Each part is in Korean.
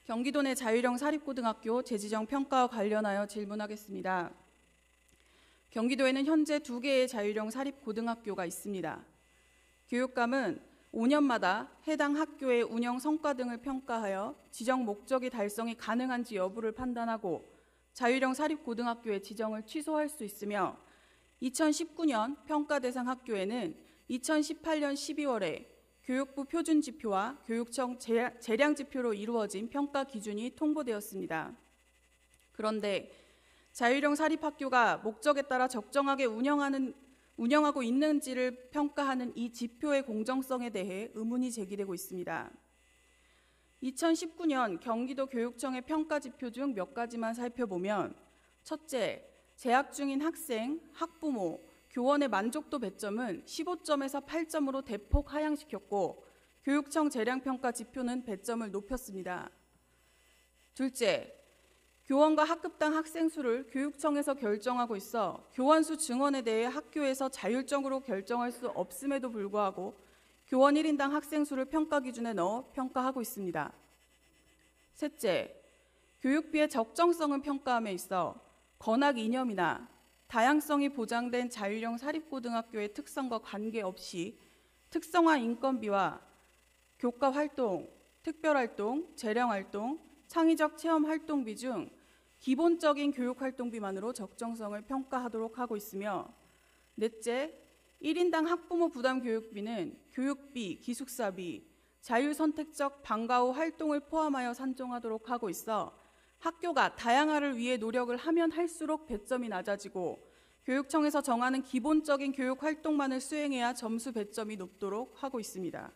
경기도 내 자율형 사립고등학교 재지정 평가와 관련하여 질문하겠습니다. 경기도에는 현재 2개의 자율형 사립고등학교가 있습니다. 교육감은 5년마다 해당 학교의 운영 성과 등을 평가하여 지정 목적의 달성이 가능한지 여부를 판단하고 자율형 사립고등학교의 지정을 취소할 수 있으며 2019년 평가 대상 학교에는 2018년 12월에 교육부 표준지표와 교육청 재량지표로 이루어진 평가 기준이 통보되었습니다. 그런데 자율형 사립학교가 목적에 따라 적정하게 운영하고 있는지를 평가하는 이 지표의 공정성에 대해 의문이 제기되고 있습니다. 2019년 경기도 교육청의 평가 지표 중 몇 가지만 살펴보면 첫째, 재학 중인 학생, 학부모, 교원의 만족도 배점은 15점에서 8점으로 대폭 하향시켰고 교육청 재량평가 지표는 배점을 높였습니다. 둘째, 교원과 학급당 학생 수를 교육청에서 결정하고 있어 교원 수 증원에 대해 학교에서 자율적으로 결정할 수 없음에도 불구하고 교원 1인당 학생 수를 평가 기준에 넣어 평가하고 있습니다. 셋째, 교육비의 적정성을 평가함에 있어 건학 이념이나 다양성이 보장된 자율형 사립고등학교의 특성과 관계없이 특성화 인건비와 교과 활동, 특별활동, 재량활동, 창의적 체험 활동비 중 기본적인 교육활동비만으로 적정성을 평가하도록 하고 있으며 넷째, 1인당 학부모 부담 교육비는 교육비, 기숙사비, 자율선택적 방과 후 활동을 포함하여 산정하도록 하고 있어 학교가 다양화를 위해 노력을 하면 할수록 배점이 낮아지고 교육청에서 정하는 기본적인 교육활동만을 수행해야 점수 배점이 높도록 하고 있습니다.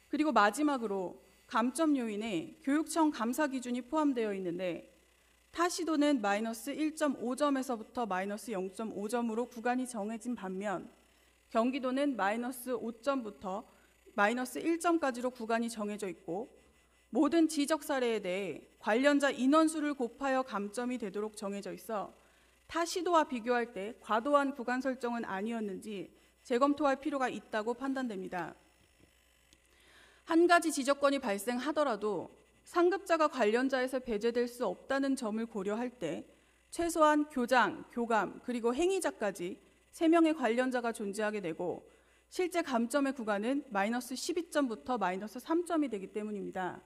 그리고 마지막으로 감점 요인에 교육청 감사 기준이 포함되어 있는데 타 시도는 마이너스 1.5점에서부터 마이너스 0.5점으로 구간이 정해진 반면 경기도는 마이너스 5점부터 마이너스 1점까지로 구간이 정해져 있고 모든 지적 사례에 대해 관련자 인원수를 곱하여 감점이 되도록 정해져 있어 타 시도와 비교할 때 과도한 구간 설정은 아니었는지 재검토할 필요가 있다고 판단됩니다. 한 가지 지적건이 발생하더라도 상급자가 관련자에서 배제될 수 없다는 점을 고려할 때 최소한 교장, 교감, 그리고 행위자까지 3명의 관련자가 존재하게 되고 실제 감점의 구간은 마이너스 12점부터 마이너스 3점이 되기 때문입니다.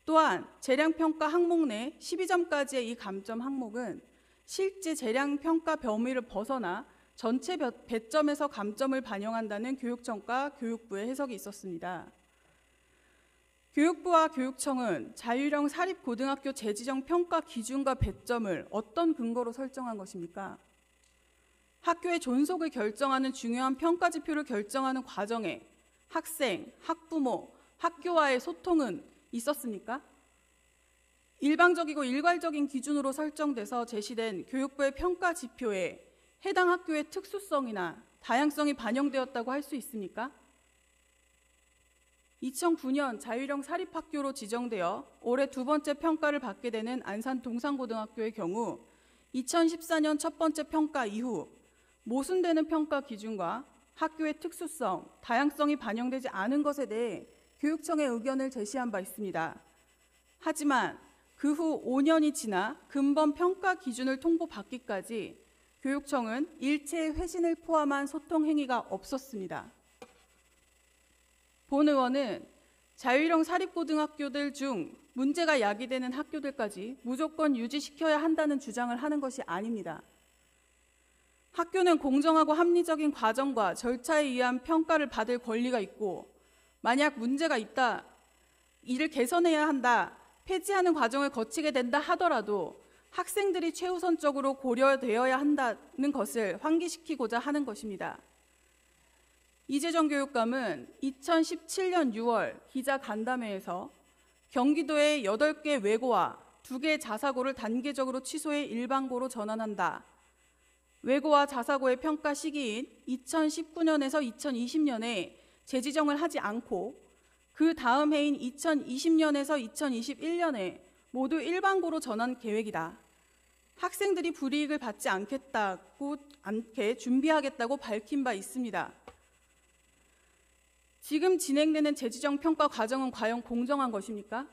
또한 재량평가 항목 내 12점까지의 이 감점 항목은 실제 재량평가 범위를 벗어나 전체 배점에서 감점을 반영한다는 교육청과 교육부의 해석이 있었습니다. 교육부와 교육청은 자율형 사립고등학교 재지정 평가 기준과 배점을 어떤 근거로 설정한 것입니까? 학교의 존속을 결정하는 중요한 평가 지표를 결정하는 과정에 학생, 학부모, 학교와의 소통은 있었습니까? 일방적이고 일괄적인 기준으로 설정돼서 제시된 교육부의 평가 지표에 해당 학교의 특수성이나 다양성이 반영되었다고 할 수 있습니까? 2009년 자율형 사립학교로 지정되어 올해 2번째 평가를 받게 되는 안산 동산고등학교의 경우 2014년 첫 번째 평가 이후 모순되는 평가 기준과 학교의 특수성, 다양성이 반영되지 않은 것에 대해 교육청의 의견을 제시한 바 있습니다. 하지만 그 후 5년이 지나 근본 평가 기준을 통보받기까지 교육청은 일체의 회신을 포함한 소통 행위가 없었습니다. 본 의원은 자율형 사립고등학교들 중 문제가 야기되는 학교들까지 무조건 유지시켜야 한다는 주장을 하는 것이 아닙니다. 학교는 공정하고 합리적인 과정과 절차에 의한 평가를 받을 권리가 있고 만약 문제가 있다, 이를 개선해야 한다, 폐지하는 과정을 거치게 된다 하더라도 학생들이 최우선적으로 고려되어야 한다는 것을 환기시키고자 하는 것입니다. 이재정 교육감은 2017년 6월 기자간담회에서 경기도의 8개 외고와 2개 자사고를 단계적으로 취소해 일반고로 전환한다. 외고와 자사고의 평가 시기인 2019년에서 2020년에 재지정을 하지 않고 그 다음 해인 2020년에서 2021년에 모두 일반고로 전환 계획이다. 학생들이 불이익을 받지 않게 준비하겠다고 밝힌 바 있습니다. 지금 진행되는 재지정 평가 과정은 과연 공정한 것입니까?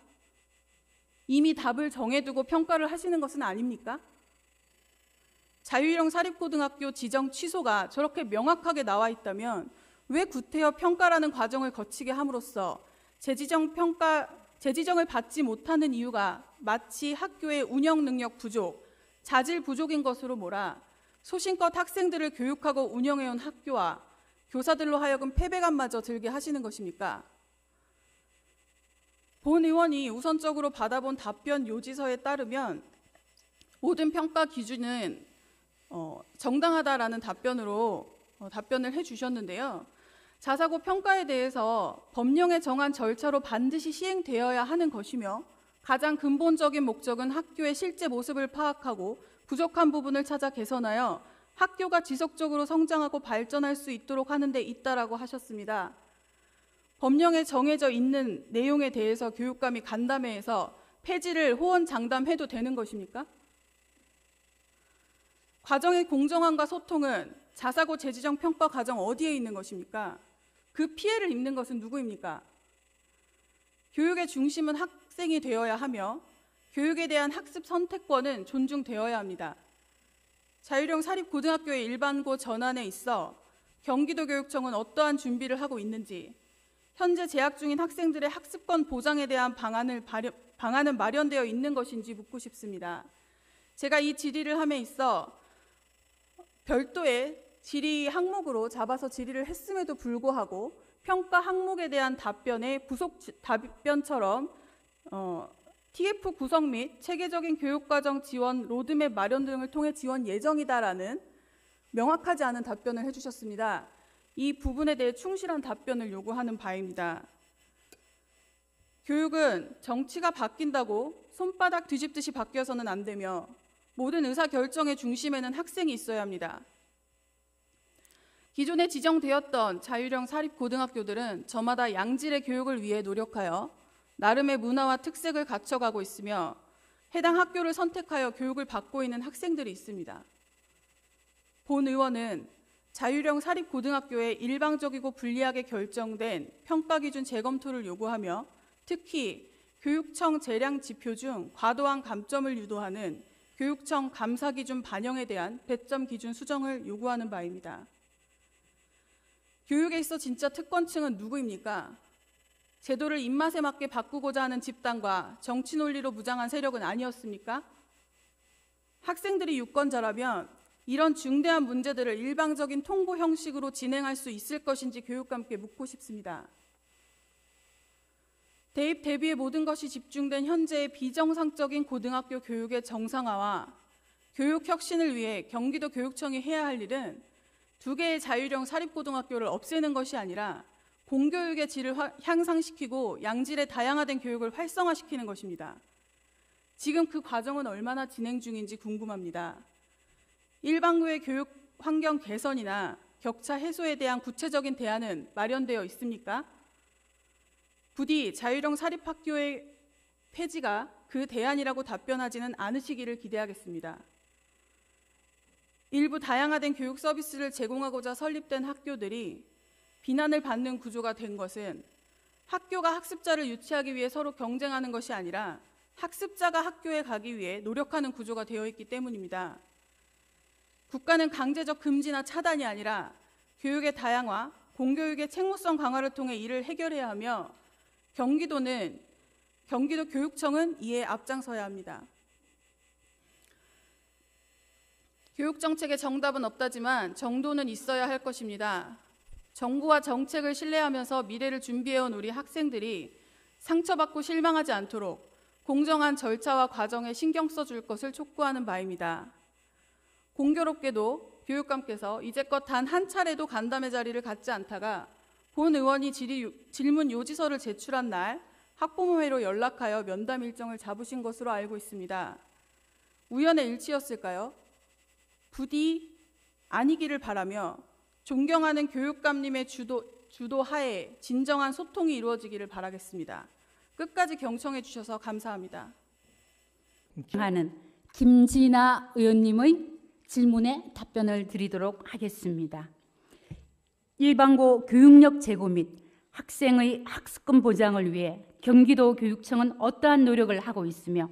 이미 답을 정해두고 평가를 하시는 것은 아닙니까? 자유형 사립고등학교 지정 취소가 저렇게 명확하게 나와 있다면 왜 구태여 평가라는 과정을 거치게 함으로써 재지정을 받지 못하는 이유가 마치 학교의 운영 능력 부족, 자질 부족인 것으로 몰아 소신껏 학생들을 교육하고 운영해온 학교와 교사들로 하여금 패배감마저 들게 하시는 것입니까? 본 의원이 우선적으로 받아본 답변 요지서에 따르면 모든 평가 기준은 정당하다라는 답변을 해주셨는데요. 자사고 평가에 대해서 법령에 정한 절차로 반드시 시행되어야 하는 것이며 가장 근본적인 목적은 학교의 실제 모습을 파악하고 부족한 부분을 찾아 개선하여 학교가 지속적으로 성장하고 발전할 수 있도록 하는 데 있다라고 하셨습니다. 법령에 정해져 있는 내용에 대해서 교육감이 간담회에서 폐지를 호언장담해도 되는 것입니까? 과정의 공정함과 소통은 자사고 재지정 평가 과정 어디에 있는 것입니까? 그 피해를 입는 것은 누구입니까? 교육의 중심은 학생이 되어야 하며 교육에 대한 학습 선택권은 존중되어야 합니다. 자유형 사립고등학교의 일반고 전환에 있어 경기도교육청은 어떠한 준비를 하고 있는지, 현재 재학 중인 학생들의 학습권 보장에 대한 방안은 마련되어 있는 것인지 묻고 싶습니다. 제가 이 질의를 함에 있어 별도의 질의 항목으로 잡아서 질의를 했음에도 불구하고 평가 항목에 대한 답변의 부속 답변처럼 TF 구성 및 체계적인 교육과정 지원 로드맵 마련 등을 통해 지원 예정이다라는 명확하지 않은 답변을 해주셨습니다. 이 부분에 대해 충실한 답변을 요구하는 바입니다. 교육은 정치가 바뀐다고 손바닥 뒤집듯이 바뀌어서는 안 되며 모든 의사결정의 중심에는 학생이 있어야 합니다. 기존에 지정되었던 자유형 사립고등학교들은 저마다 양질의 교육을 위해 노력하여 나름의 문화와 특색을 갖춰가고 있으며 해당 학교를 선택하여 교육을 받고 있는 학생들이 있습니다. 본 의원은 자유형 사립고등학교의 일방적이고 불리하게 결정된 평가 기준 재검토를 요구하며 특히 교육청 재량 지표 중 과도한 감점을 유도하는 교육청 감사 기준 반영에 대한 배점 기준 수정을 요구하는 바입니다. 교육에 있어 진짜 특권층은 누구입니까? 제도를 입맛에 맞게 바꾸고자 하는 집단과 정치 논리로 무장한 세력은 아니었습니까? 학생들이 유권자라면 이런 중대한 문제들을 일방적인 통보 형식으로 진행할 수 있을 것인지 교육감께 묻고 싶습니다. 대입 대비의 모든 것이 집중된 현재의 비정상적인 고등학교 교육의 정상화와 교육 혁신을 위해 경기도 교육청이 해야 할 일은 두 개의 자유형 사립고등학교를 없애는 것이 아니라 공교육의 질을 향상시키고 양질의 다양화된 교육을 활성화시키는 것입니다. 지금 그 과정은 얼마나 진행 중인지 궁금합니다. 일반고의 교육 환경 개선이나 격차 해소에 대한 구체적인 대안은 마련되어 있습니까? 부디 자유형 사립학교의 폐지가 그 대안이라고 답변하지는 않으시기를 기대하겠습니다. 일부 다양화된 교육 서비스를 제공하고자 설립된 학교들이 비난을 받는 구조가 된 것은 학교가 학습자를 유치하기 위해 서로 경쟁하는 것이 아니라 학습자가 학교에 가기 위해 노력하는 구조가 되어 있기 때문입니다. 국가는 강제적 금지나 차단이 아니라 교육의 다양화, 공교육의 책무성 강화를 통해 이를 해결해야 하며 경기도 교육청은 이에 앞장서야 합니다. 교육정책의 정답은 없다지만 정도는 있어야 할 것입니다. 정부와 정책을 신뢰하면서 미래를 준비해온 우리 학생들이 상처받고 실망하지 않도록 공정한 절차와 과정에 신경 써줄 것을 촉구하는 바입니다. 공교롭게도 교육감께서 이제껏 단 한 차례도 간담회 자리를 갖지 않다가 본 의원이 질문 요지서를 제출한 날 학부모회로 연락하여 면담 일정을 잡으신 것으로 알고 있습니다. 우연의 일치였을까요? 부디 아니기를 바라며 존경하는 교육감님의 주도하에 진정한 소통이 이루어지기를 바라겠습니다. 끝까지 경청해 주셔서 감사합니다. 하는 김진아 의원님의 질문에 답변을 드리도록 하겠습니다. 일반고 교육력 제고 및 학생의 학습권 보장을 위해 경기도 교육청은 어떠한 노력을 하고 있으며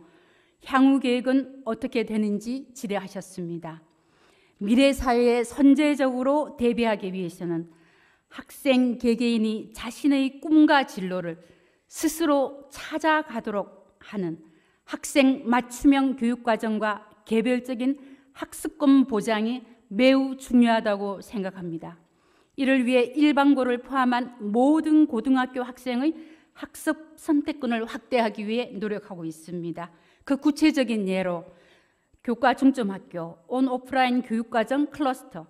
향후 계획은 어떻게 되는지 질의하셨습니다. 미래 사회에 선제적으로 대비하기 위해서는 학생 개개인이 자신의 꿈과 진로를 스스로 찾아가도록 하는 학생 맞춤형 교육과정과 개별적인 학습권 보장이 매우 중요하다고 생각합니다. 이를 위해 일반고를 포함한 모든 고등학교 학생의 학습 선택권을 확대하기 위해 노력하고 있습니다. 그 구체적인 예로 교과 중점학교, 온 오프라인 교육과정 클러스터,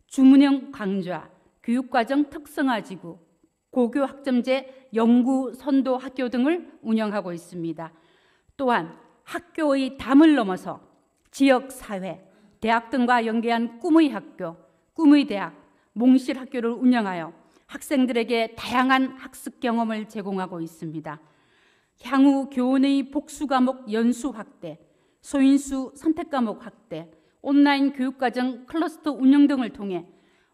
주문형 강좌, 교육과정 특성화지구, 고교 학점제 연구 선도 학교 등을 운영하고 있습니다. 또한 학교의 담을 넘어서 지역사회, 대학 등과 연계한 꿈의 학교, 꿈의 대학, 몽실 학교를 운영하여 학생들에게 다양한 학습 경험을 제공하고 있습니다. 향후 교원의 복수 과목 연수 확대, 소인수 선택 과목 확대, 온라인 교육과정 클러스터 운영 등을 통해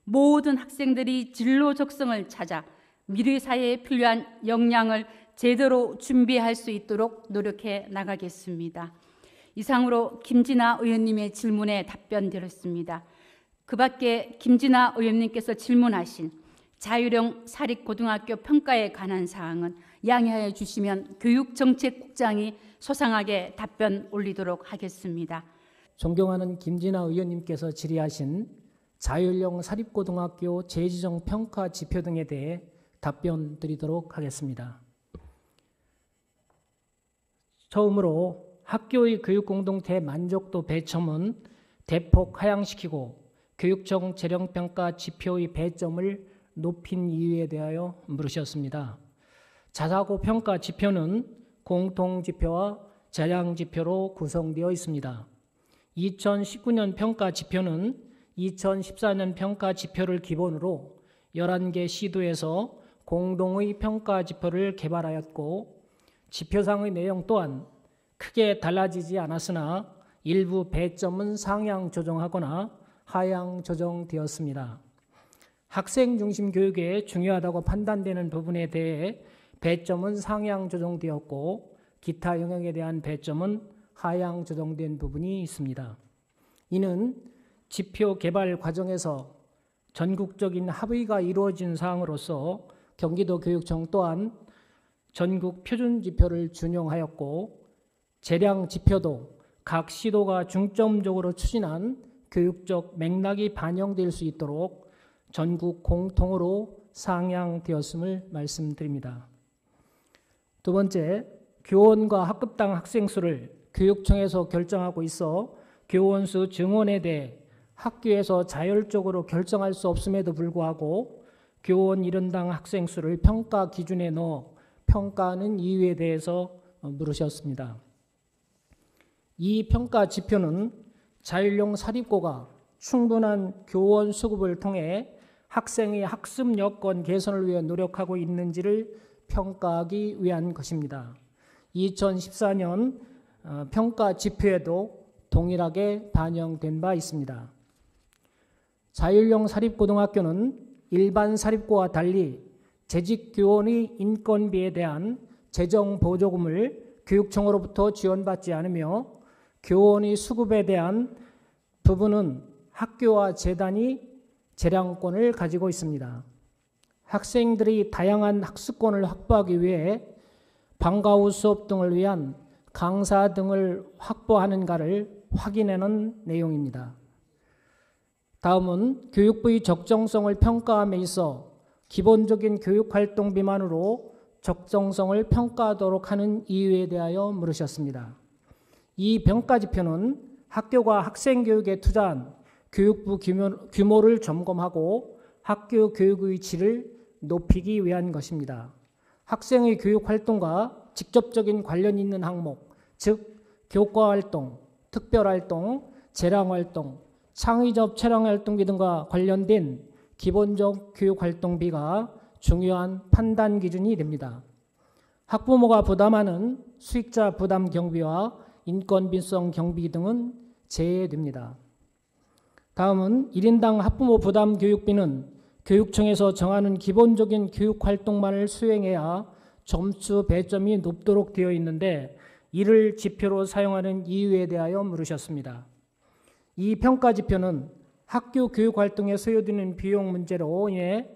모든 학생들이 진로 적성을 찾아 미래 사회에 필요한 역량을 제대로 준비할 수 있도록 노력해 나가겠습니다. 이상으로 김진아 의원님의 질문에 답변 드렸습니다. 그 밖에 김진아 의원님께서 질문하신 자율형 사립고등학교 평가에 관한 사항은 양해하여 주시면 교육정책국장이 소상하게 답변 올리도록 하겠습니다. 존경하는 김진아 의원님께서 질의하신 자율형 사립고등학교 재지정 평가 지표 등에 대해 답변 드리도록 하겠습니다. 처음으로 학교의 교육공동체 만족도 배점은 대폭 하향시키고 교육청 재령평가 지표의 배점을 높인 이유에 대하여 물으셨습니다. 자사고 평가 지표는 공통지표와 재량지표로 구성되어 있습니다. 2019년 평가 지표는 2014년 평가 지표를 기본으로 11개 시도에서 공동의 평가 지표를 개발하였고 지표상의 내용 또한 크게 달라지지 않았으나 일부 배점은 상향 조정하거나 하향 조정되었습니다. 학생 중심 교육에 중요하다고 판단되는 부분에 대해 배점은 상향 조정되었고 기타 영역에 대한 배점은 하향 조정된 부분이 있습니다. 이는 지표 개발 과정에서 전국적인 합의가 이루어진 사항으로서 경기도 교육청 또한 전국 표준 지표를 준용하였고 재량 지표도 각 시도가 중점적으로 추진한 교육적 맥락이 반영될 수 있도록 전국 공통으로 상향되었음을 말씀드립니다. 두 번째, 교원과 학급당 학생 수를 교육청에서 결정하고 있어 교원 수 증원에 대해 학교에서 자율적으로 결정할 수 없음에도 불구하고 교원 1인당 학생 수를 평가 기준에 넣어 평가하는 이유에 대해서 물으셨습니다. 이 평가 지표는 자율형 사립고가 충분한 교원 수급을 통해 학생의 학습 여건 개선을 위해 노력하고 있는지를 평가하기 위한 것입니다. 2014년 평가 지표에도 동일하게 반영된 바 있습니다. 자율형 사립고등학교는 일반 사립고와 달리 재직 교원의 인건비에 대한 재정 보조금을 교육청으로부터 지원받지 않으며 교원의 수급에 대한 부분은 학교와 재단이 재량권을 가지고 있습니다. 학생들이 다양한 학습권을 확보하기 위해 방과 후 수업 등을 위한 강사 등을 확보하는가를 확인하는 내용입니다. 다음은 교육부의 적정성을 평가함에 있어 기본적인 교육활동비만으로 적정성을 평가하도록 하는 이유에 대하여 물으셨습니다. 이 평가지표는 학교가 학생교육에 투자한 교육부 규모를 점검하고 학교 교육의 질을 높이기 위한 것입니다. 학생의 교육활동과 직접적인 관련이 있는 항목, 즉 교과활동, 특별활동, 재량활동, 창의적 체력활동비 등과 관련된 기본적 교육활동비가 중요한 판단 기준이 됩니다. 학부모가 부담하는 수익자 부담 경비와 인건비성 경비 등은 제외됩니다. 다음은 1인당 학부모 부담 교육비는 교육청에서 정하는 기본적인 교육 활동만을 수행해야 점수 배점이 높도록 되어 있는데 이를 지표로 사용하는 이유에 대하여 물으셨습니다. 이 평가 지표는 학교 교육 활동에 소요되는 비용 문제로 인해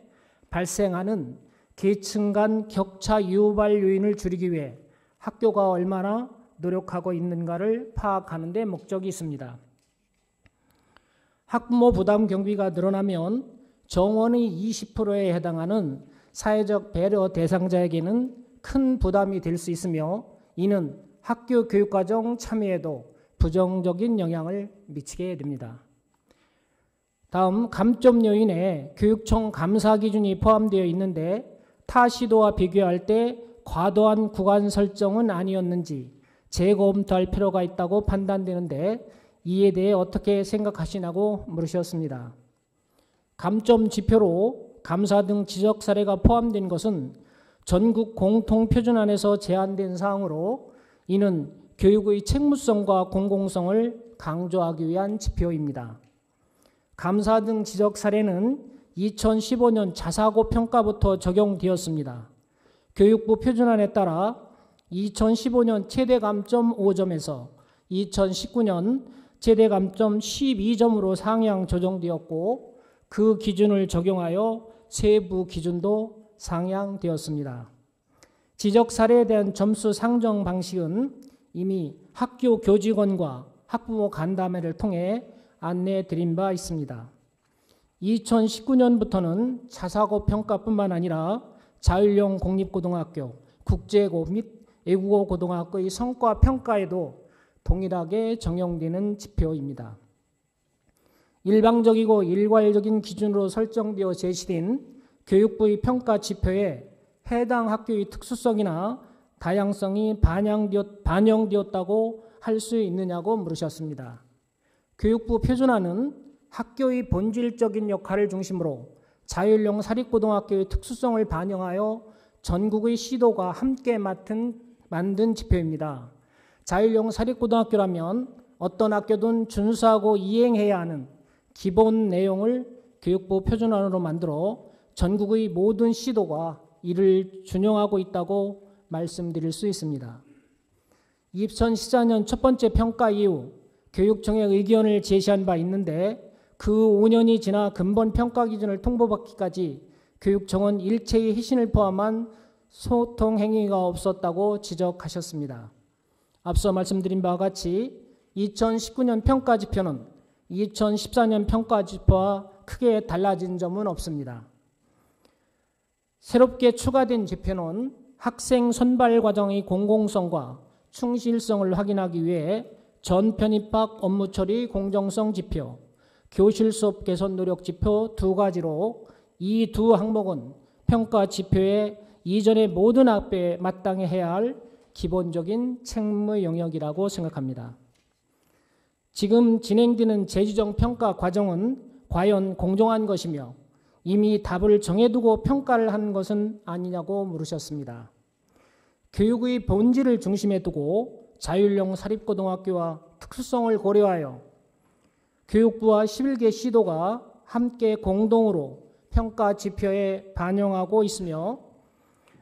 발생하는 계층 간 격차 유발 요인을 줄이기 위해 학교가 얼마나 노력하고 있는가를 파악하는 데 목적이 있습니다. 학부모 부담 경비가 늘어나면 정원의 20%에 해당하는 사회적 배려 대상자에게는 큰 부담이 될 수 있으며 이는 학교 교육과정 참여에도 부정적인 영향을 미치게 됩니다. 다음 감점 요인에 교육청 감사 기준이 포함되어 있는데 타 시도와 비교할 때 과도한 구간 설정은 아니었는지 재검토할 필요가 있다고 판단되는데 이에 대해 어떻게 생각하시냐고 물으셨습니다. 감점 지표로 감사 등 지적 사례가 포함된 것은 전국 공통표준안에서 제한된 사항으로 이는 교육의 책무성과 공공성을 강조하기 위한 지표입니다. 감사 등 지적 사례는 2015년 자사고 평가부터 적용되었습니다. 교육부 표준안에 따라 2015년 최대 감점 5점에서 2019년 최대 감점 12점으로 상향 조정되었고 그 기준을 적용하여 세부 기준도 상향되었습니다. 지적 사례에 대한 점수 상정 방식은 이미 학교 교직원과 학부모 간담회를 통해 안내해 드린 바 있습니다. 2019년부터는 자사고 평가뿐만 아니라 자율형 공립고등학교, 국제고 및 외국어 고등학교의 성과 평가에도 동일하게 적용되는 지표입니다. 일방적이고 일괄적인 기준으로 설정되어 제시된 교육부의 평가 지표에 해당 학교의 특수성이나 다양성이 반영되었다고 할 수 있느냐고 물으셨습니다. 교육부 표준안은 학교의 본질적인 역할을 중심으로 자율형 사립고등학교의 특수성을 반영하여 전국의 시도가 함께 만든 지표입니다. 자율형 사립고등학교라면 어떤 학교든 준수하고 이행해야 하는 기본 내용을 교육부 표준안으로 만들어 전국의 모든 시도가 이를 준용하고 있다고 말씀드릴 수 있습니다. 2014년 첫 번째 평가 이후 교육청에 의견을 제시한 바 있는데 그 5년이 지나 근본 평가 기준을 통보받기까지 교육청은 일체의 희신을 포함한 소통 행위가 없었다고 지적하셨습니다. 앞서 말씀드린 바와 같이 2019년 평가 지표는 2014년 평가 지표와 크게 달라진 점은 없습니다. 새롭게 추가된 지표는 학생 선발 과정의 공공성과 충실성을 확인하기 위해 전편입학 업무 처리 공정성 지표, 교실 수업 개선 노력 지표 두 가지로 이 두 항목은 평가 지표의 이전의 모든 학교에 마땅히 해야 할 기본적인 책무 영역이라고 생각합니다. 지금 진행되는 재지정 평가 과정은 과연 공정한 것이며 이미 답을 정해두고 평가를 하는 것은 아니냐고 물으셨습니다. 교육의 본질을 중심에 두고 자율형 사립고등학교와 특수성을 고려하여 교육부와 11개 시도가 함께 공동으로 평가 지표에 반영하고 있으며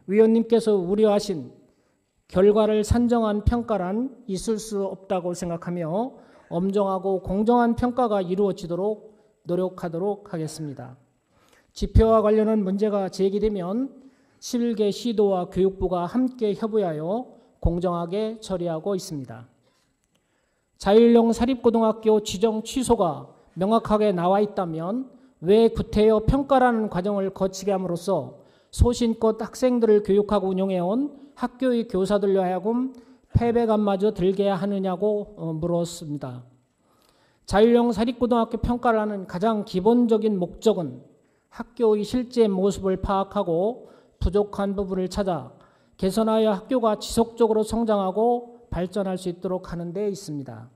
위원님께서 우려하신 결과를 산정한 평가란 있을 수 없다고 생각하며 엄정하고 공정한 평가가 이루어지도록 노력하도록 하겠습니다. 지표와 관련한 문제가 제기되면 11개 시도와 교육부가 함께 협의하여 공정하게 처리하고 있습니다. 자율형 사립고등학교 지정 취소가 명확하게 나와 있다면 왜 구태여 평가라는 과정을 거치게 함으로써 소신껏 학생들을 교육하고 운영해온 학교의 교사들로 하여금 패배감마저 들게 하느냐고 물었습니다. 자율형 사립고등학교 평가를 하는 가장 기본적인 목적은 학교의 실제 모습을 파악하고 부족한 부분을 찾아 개선하여 학교가 지속적으로 성장하고 발전할 수 있도록 하는 데 있습니다.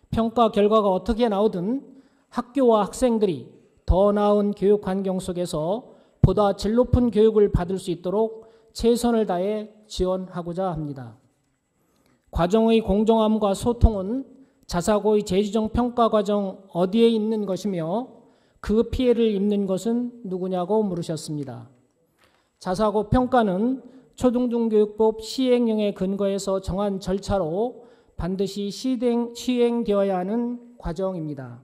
평가 결과가 어떻게 나오든 학교와 학생들이 더 나은 교육 환경 속에서 보다 질 높은 교육을 받을 수 있도록 최선을 다해 지원하고자 합니다. 과정의 공정함과 소통은 자사고의 재지정 평가 과정 어디에 있는 것이며 그 피해를 입는 것은 누구냐고 물으셨습니다. 자사고 평가는 초등중교육법 시행령에 근거해서 정한 절차로 반드시 시행되어야 하는 과정입니다.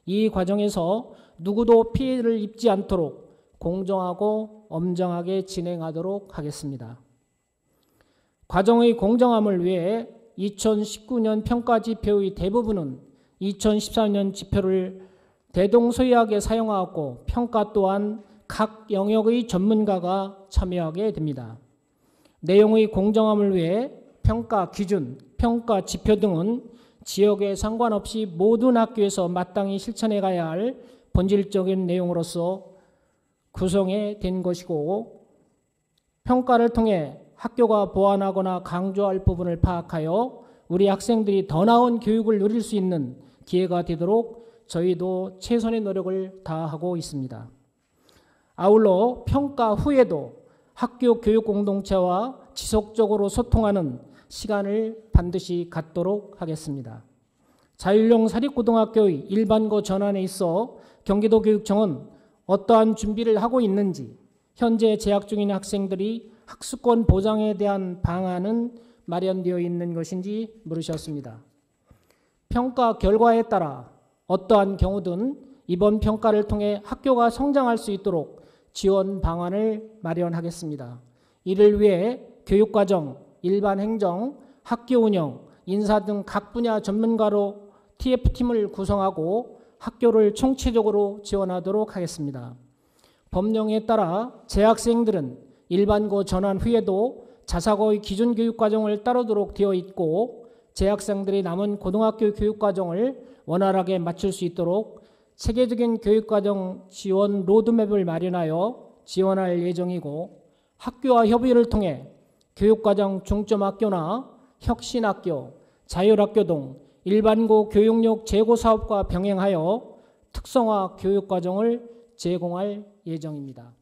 이 과정에서 누구도 피해를 입지 않도록 공정하고 엄정하게 진행하도록 하겠습니다. 과정의 공정함을 위해 2019년 평가지표의 대부분은 2014년 지표를 대동소이하게 사용하고 평가 또한 각 영역의 전문가가 참여하게 됩니다. 내용의 공정함을 위해 평가 기준, 평가 지표 등은 지역에 상관없이 모든 학교에서 마땅히 실천해 가야 할 본질적인 내용으로서 구성해 된 것이고, 평가를 통해 학교가 보완하거나 강조할 부분을 파악하여 우리 학생들이 더 나은 교육을 누릴 수 있는 기회가 되도록 저희도 최선의 노력을 다하고 있습니다. 아울러 평가 후에도 학교 교육 공동체와 지속적으로 소통하는 시간을 반드시 갖도록 하겠습니다. 자율형 사립고등학교의 일반고 전환에 있어 경기도교육청은 어떠한 준비를 하고 있는지, 현재 재학 중인 학생들이 학습권 보장에 대한 방안은 마련되어 있는 것인지 물으셨습니다. 평가 결과에 따라 어떠한 경우든 이번 평가를 통해 학교가 성장할 수 있도록 지원 방안을 마련하겠습니다. 이를 위해 교육과정, 일반행정, 학교 운영, 인사 등 각 분야 전문가로 TF팀을 구성하고 학교를 총체적으로 지원하도록 하겠습니다. 법령에 따라 재학생들은 일반고 전환 후에도 자사고의 기준 교육과정을 따르도록 되어 있고, 재학생들이 남은 고등학교 교육과정을 원활하게 맞출 수 있도록 체계적인 교육과정 지원 로드맵을 마련하여 지원할 예정이고, 학교와 협의를 통해 교육과정 중점학교나 혁신학교, 자율학교 등 일반고 교육력 제고 사업과 병행하여 특성화 교육과정을 제공할 예정입니다.